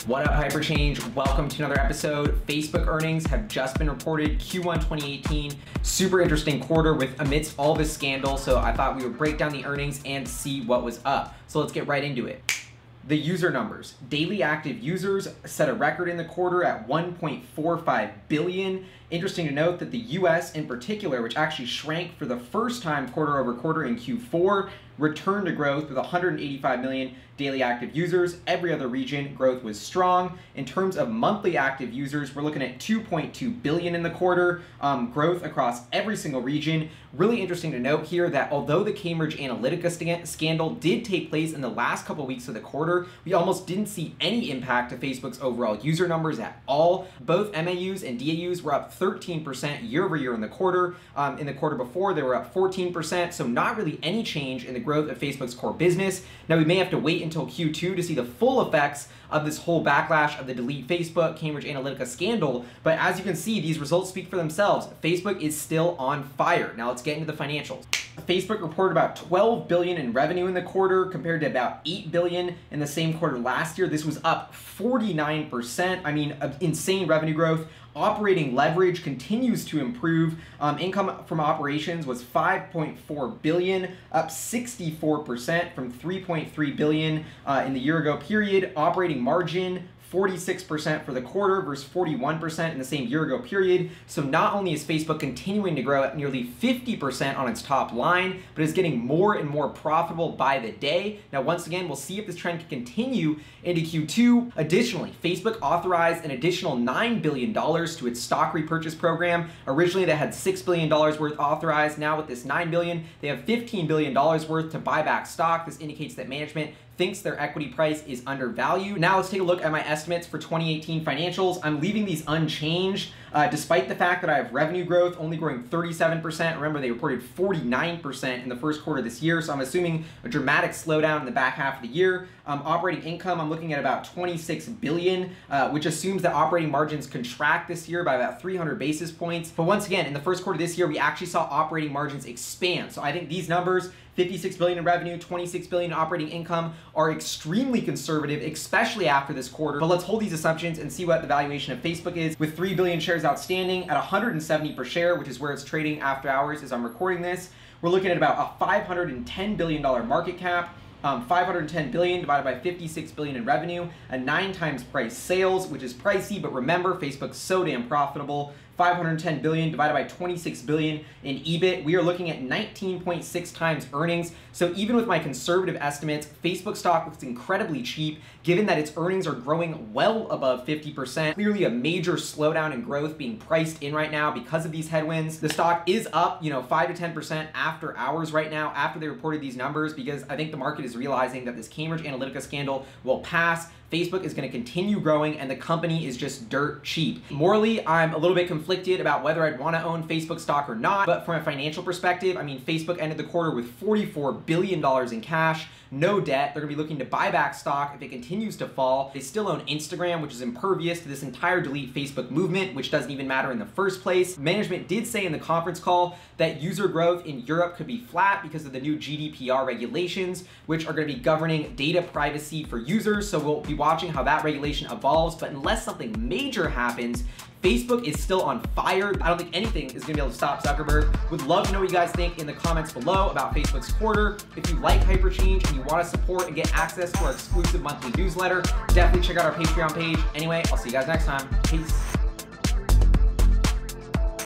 What up, Hyperchange? Welcome to another episode. Facebook earnings have just been reported, Q1 2018. Super interesting quarter amidst all this scandal, so I thought we would break down the earnings and see what was up. So let's get right into it. The user numbers. Daily active users set a record in the quarter at 1.45 billion. Interesting to note that the US in particular, which actually shrank for the first time quarter over quarter in Q4, returned to growth with 185 million daily active users. Every other region growth was strong. In terms of monthly active users, we're looking at 2.2 billion in the quarter, growth across every single region. Really interesting to note here that although the Cambridge Analytica scandal did take place in the last couple weeks of the quarter, we almost didn't see any impact to Facebook's overall user numbers at all. Both MAUs and DAUs were up 13% year over year in the quarter. In the quarter before, they were up 14%, so not really any change in the growth of Facebook's core business. Now, we may have to wait until Q2 to see the full effects of this whole backlash of the Delete Facebook, Cambridge Analytica scandal, but as you can see, these results speak for themselves. Facebook is still on fire. Now let's get into the financials. Facebook reported about 12 billion in revenue in the quarter compared to about 8 billion in the same quarter last year. This was up 49%. I mean, insane revenue growth. Operating leverage continues to improve. Income from operations was 5.4 billion, up 64% from 3.3 billion in the year ago period. Operating margin 46% for the quarter versus 41% in the same year ago period. So not only is Facebook continuing to grow at nearly 50% on its top line, but is getting more and more profitable by the day. Now, once again, we'll see if this trend can continue into Q2. Additionally, Facebook authorized an additional $9 billion to its stock repurchase program. Originally, they had $6 billion worth authorized. Now with this $9 billion, they have $15 billion worth to buy back stock. This indicates that management thinks their equity price is undervalued. Now let's take a look at my estimates for 2018 financials. I'm leaving these unchanged, despite the fact that I have revenue growth only growing 37%. Remember, they reported 49% in the first quarter of this year, so I'm assuming a dramatic slowdown in the back half of the year. Operating income, I'm looking at about 26 billion, which assumes that operating margins contract this year by about 300 basis points. But once again, in the first quarter of this year, we actually saw operating margins expand. So I think these numbers, 56 billion in revenue, 26 billion in operating income, are extremely conservative, especially after this quarter. But let's hold these assumptions and see what the valuation of Facebook is. With 3 billion shares outstanding at 170 per share, which is where it's trading after hours as I'm recording this, we're looking at about a $510 billion market cap. 510 billion divided by 56 billion in revenue, a 9 times price sales, which is pricey, but remember, Facebook's so damn profitable. 510 billion divided by 26 billion in EBIT, we are looking at 19.6 times earnings. So even with my conservative estimates, Facebook stock looks incredibly cheap, given that its earnings are growing well above 50%. Clearly a major slowdown in growth being priced in right now because of these headwinds. The stock is up, 5 to 10% after hours right now, after they reported these numbers, because I think the market is realizing that this Cambridge Analytica scandal will pass. Facebook is going to continue growing and the company is just dirt cheap. Morally, I'm a little bit conflicted about whether I'd want to own Facebook stock or not, but from a financial perspective, I mean, Facebook ended the quarter with $44 billion in cash, no debt. They're going to be looking to buy back stock if it continues to fall. They still own Instagram, which is impervious to this entire delete Facebook movement, which doesn't even matter in the first place. Management did say in the conference call that user growth in Europe could be flat because of the new GDPR regulations, which are going to be governing data privacy for users. So we'll be watching how that regulation evolves, but unless something major happens, Facebook is still on fire. I don't think anything is gonna be able to stop Zuckerberg. Would love to know what you guys think in the comments below about Facebook's quarter. If you like Hyperchange and you wanna support and get access to our exclusive monthly newsletter, definitely check out our Patreon page. Anyway, I'll see you guys next time. Peace.